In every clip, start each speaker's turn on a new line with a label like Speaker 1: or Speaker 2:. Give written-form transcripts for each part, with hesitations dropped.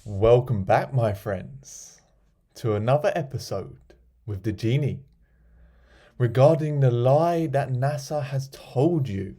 Speaker 1: Welcome back, my friends, to another episode with the genie regarding the lie that NASA has told you.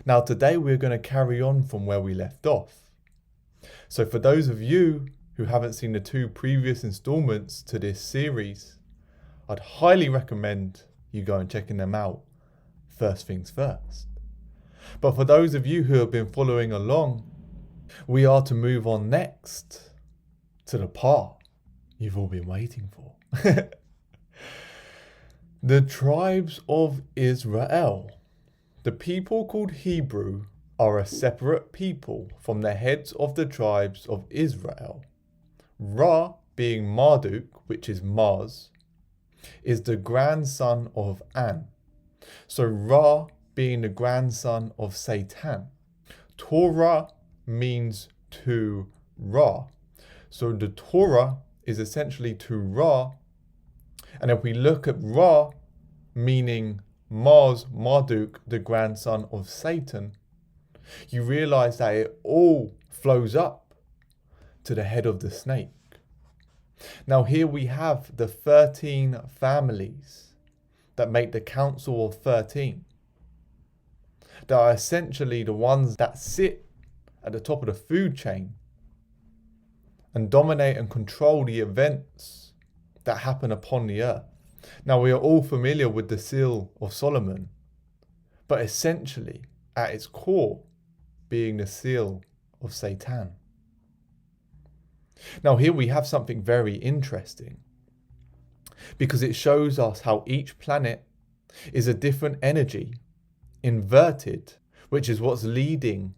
Speaker 1: Now, today we're going to carry on from where we left off. So, for those of you who haven't seen the two previous installments to this series, I'd highly recommend you go and checking them out first things first. But for those of you who have been following along, we are to move on next to the part you've all been waiting for. The tribes of Israel. The people called Hebrew are a separate people from the heads of the tribes of Israel. Ra, being Marduk, which is Mars, is the grandson of An. So Ra being the grandson of Satan. Torah means to Ra. So the Torah is essentially to Ra. And if we look at Ra, meaning Mars, Marduk, the grandson of Satan, you realize that it all flows up to the head of the snake. Now here we have the 13 families that make the Council of 13. That are essentially the ones that sit at the top of the food chain and dominate and control the events that happen upon the earth. Now we are all familiar with the Seal of Solomon, but essentially at its core being the seal of Satan. Now here we have something very interesting because it shows us how each planet is a different energy inverted, which is what's leading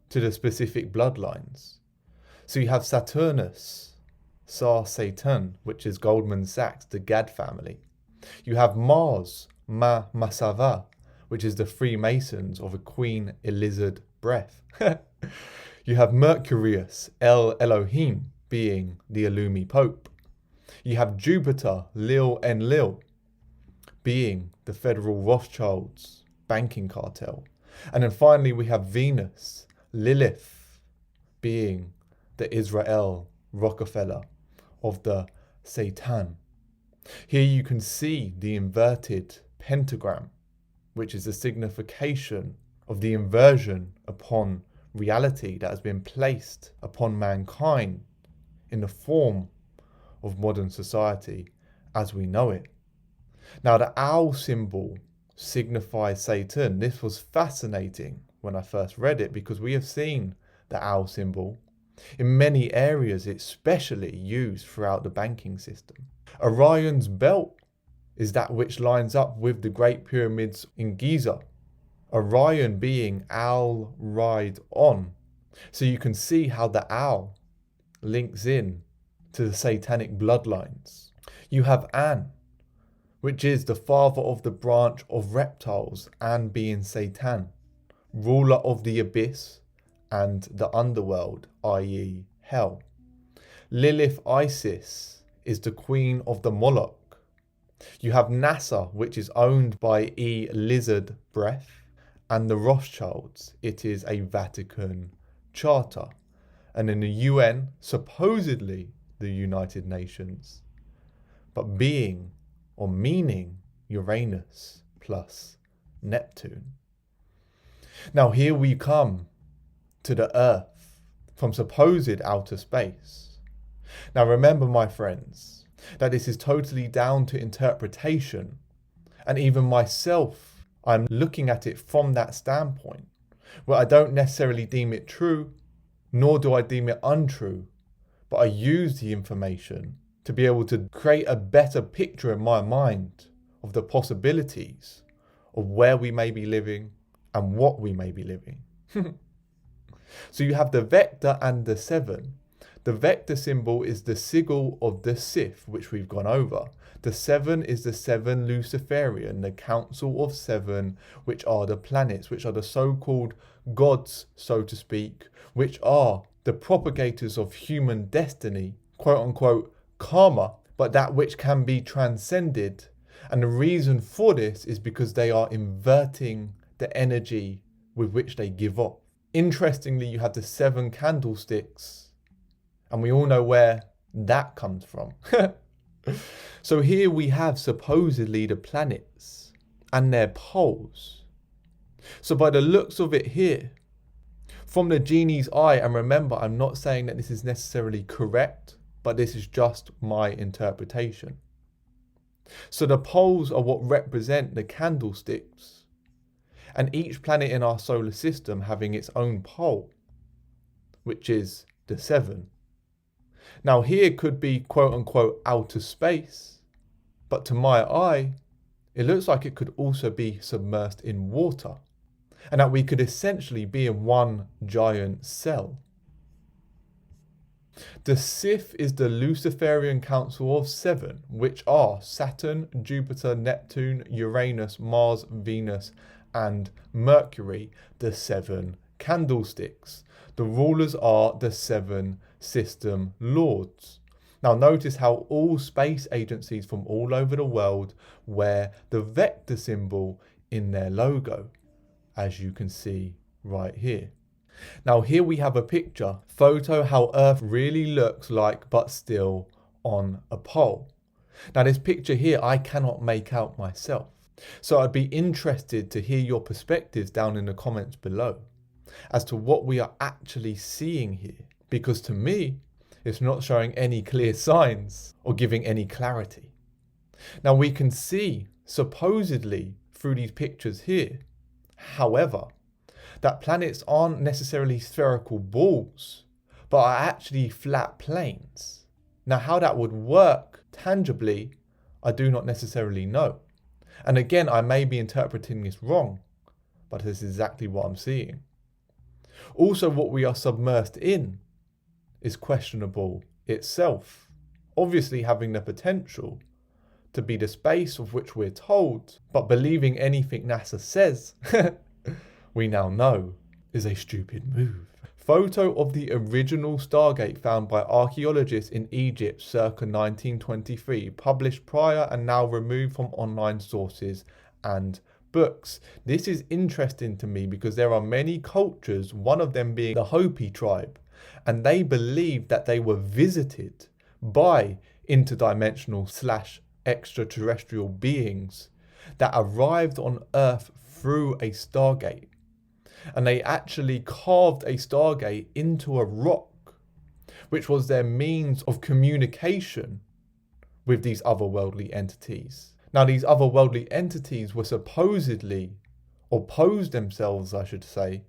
Speaker 1: to the specific bloodlines. So you have Saturnus, Satan, which is Goldman Sachs, the Gad family. You have Mars, Masava, which is the Freemasons of a Queen Elizabeth breath. You have Mercurius, El Elohim, being the Illumi Pope. You have Jupiter, Lil Enlil, being the Federal Rothschilds banking cartel. And then finally we have Venus, Lilith, being the Israel Rockefeller of the Satan. Here you can see the inverted pentagram, which is a signification of the inversion upon reality that has been placed upon mankind in the form of modern society as we know it. Now the owl symbol signifies Satan. This was fascinating when I first read it because we have seen the owl symbol in many areas, especially used throughout the banking system. Orion's belt is that which lines up with the Great Pyramids in Giza. Orion being owl ride on. So you can see how the owl links in to the satanic bloodlines. You have An, which is the father of the branch of reptiles, An being Satan, ruler of the abyss and the underworld, i.e. hell. Lilith Isis is the queen of the Moloch. You have NASA, which is owned by E. Lizard Breath, and the Rothschilds. It is a Vatican charter. And in the UN, supposedly the United Nations, but being or meaning Uranus plus Neptune. Now here we come to the Earth from supposed outer space. Now remember, my friends, that this is totally down to interpretation, and even myself, I'm looking at it from that standpoint, where I don't necessarily deem it true, nor do I deem it untrue, but I use the information to be able to create a better picture in my mind of the possibilities of where we may be living and what we may be living. So you have the vector and the 7. The vector symbol is the sigil of the Sith, which we've gone over. The 7 is the 7 Luciferian, the Council of 7, which are the planets, which are the so-called gods, so to speak, which are the propagators of human destiny, quote unquote, karma, but that which can be transcended. And the reason for this is because they are inverting the energy with which they give off. Interestingly, you have the 7 candlesticks And we all know where that comes from. So here we have supposedly the planets and their poles. So by the looks of it here, from the genie's eye, and remember, I'm not saying that this is necessarily correct, but this is just my interpretation. So the poles are what represent the candlesticks, and each planet in our solar system having its own pole, which is the 7. Now here could be quote unquote outer space, but to my eye, it looks like it could also be submersed in water, and that we could essentially be in one giant cell. The Sith is the Luciferian Council of 7, which are Saturn, Jupiter, Neptune, Uranus, Mars, Venus, and Mercury, the 7 candlesticks. The rulers are the 7 system lords. Now notice how all space agencies from all over the world wear the vector symbol in their logo, as you can see right here. Now here we have a picture, photo how Earth really looks like, but still on a pole. Now this picture here I cannot make out myself, so I'd be interested to hear your perspectives down in the comments below as to what we are actually seeing here, because to me it's not showing any clear signs or giving any clarity. Now we can see supposedly through these pictures here, however, that planets aren't necessarily spherical balls, but are actually flat planes. Now how that would work tangibly, I do not necessarily know. And again, I may be interpreting this wrong, but this is exactly what I'm seeing. Also, what we are submersed in is questionable itself, obviously having the potential to be the space of which we're told, but believing anything NASA says, we now know is a stupid move. Photo of the original Stargate found by archaeologists in Egypt circa 1923, published prior and now removed from online sources and books. This is interesting to me because there are many cultures, one of them being the Hopi tribe, and they believe that they were visited by interdimensional / extraterrestrial beings that arrived on Earth through a Stargate. And they actually carved a Stargate into a rock, which was their means of communication with these otherworldly entities. Now, these otherworldly entities were supposedly, or posed themselves, I should say,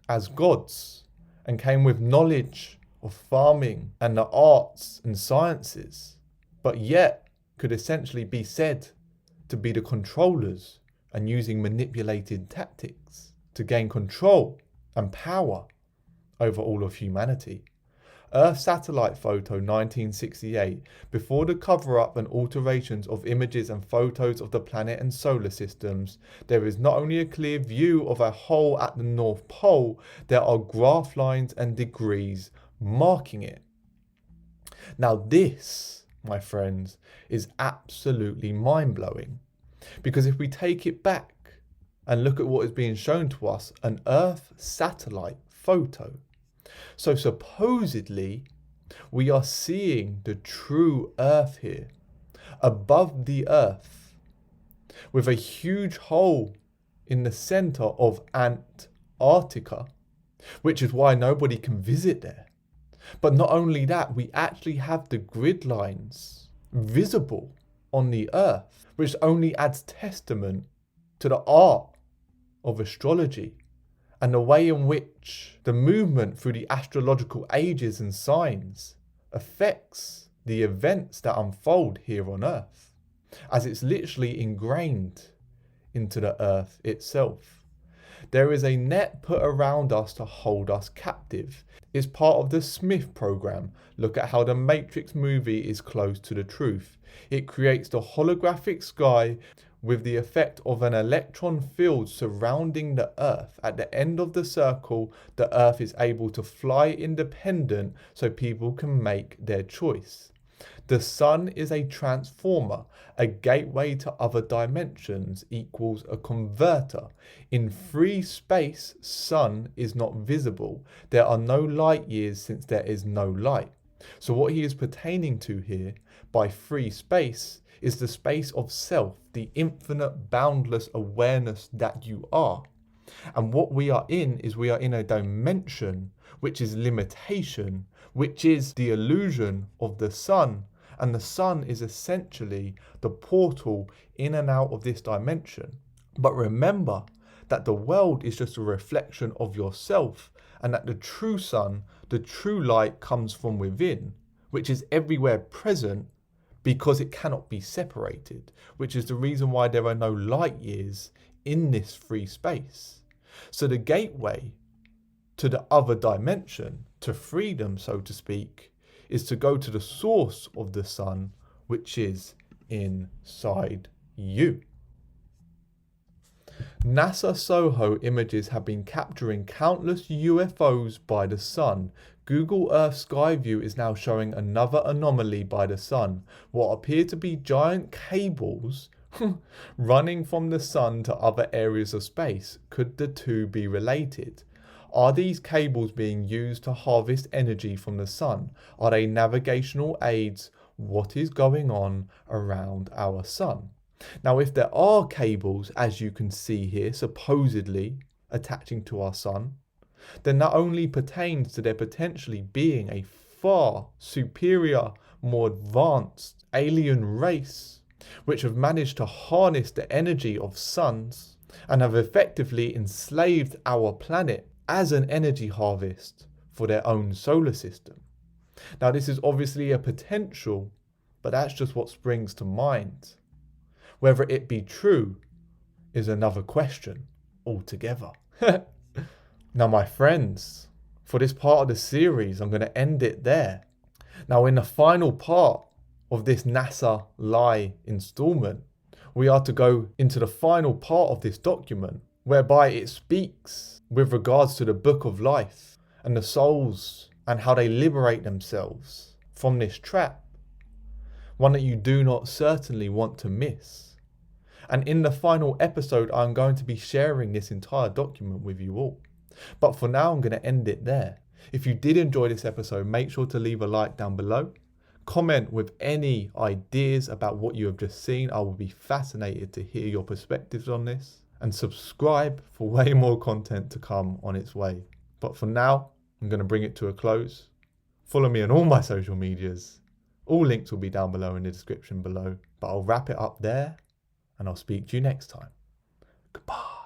Speaker 1: as gods, and came with knowledge of farming and the arts and sciences, but yet could essentially be said to be the controllers and using manipulated tactics to gain control and power over all of humanity. Earth satellite photo 1968. Before the cover-up and alterations of images and photos of the planet and solar systems, there is not only a clear view of a hole at the North Pole, there are graph lines and degrees marking it. Now this, my friends, is absolutely mind-blowing, because if we take it back and look at what is being shown to us, an Earth satellite photo. So supposedly, we are seeing the true Earth here, above the Earth, with a huge hole in the center of Antarctica, which is why nobody can visit there. But not only that, we actually have the grid lines visible on the Earth, which only adds testament to the art of astrology and the way in which the movement through the astrological ages and signs affects the events that unfold here on Earth, as it's literally ingrained into the Earth itself. There is a net put around us to hold us captive. It's part of the Smith program. Look at how the Matrix movie is close to the truth. It creates the holographic sky with the effect of an electron field surrounding the Earth. At the end of the circle, the Earth is able to fly independent so people can make their choice. The sun is a transformer. A gateway to other dimensions equals a converter. In free space, sun is not visible. There are no light years since there is no light. So what he is pertaining to here by free space is the space of self, the infinite, boundless awareness that you are. And what we are in is we are in a dimension which is limitation, which is the illusion of the sun. And the sun is essentially the portal in and out of this dimension. But remember that the world is just a reflection of yourself, and that the true sun, the true light, comes from within, which is everywhere present because it cannot be separated, which is the reason why there are no light years in this free space. So the gateway to the other dimension, to freedom, so to speak, is to go to the source of the sun, which is inside you. NASA SOHO images have been capturing countless UFOs by the sun. Google Earth Sky View is now showing another anomaly by the sun, what appear to be giant cables running from the sun to other areas of space. Could the two be related? Are these cables being used to harvest energy from the sun? Are they navigational aids? What is going on around our sun? Now, if there are cables, as you can see here, supposedly attaching to our sun, then that only pertains to there potentially being a far superior, more advanced alien race which have managed to harness the energy of suns and have effectively enslaved our planet as an energy harvest for their own solar system. Now, this is obviously a potential, but that's just what springs to mind. Whether it be true is another question altogether. Now, my friends, for this part of the series, I'm going to end it there. Now, in the final part of this NASA Lie installment, we are to go into the final part of this document, whereby it speaks with regards to the book of life and the souls and how they liberate themselves from this trap, one that you do not certainly want to miss. And in the final episode, I'm going to be sharing this entire document with you all. But for now, I'm going to end it there. If you did enjoy this episode, make sure to leave a like down below. Comment with any ideas about what you have just seen. I will be fascinated to hear your perspectives on this. And subscribe for way more content to come on its way. But for now, I'm going to bring it to a close. Follow me on all my social medias. All links will be down below in the description below. But I'll wrap it up there, and I'll speak to you next time. Goodbye.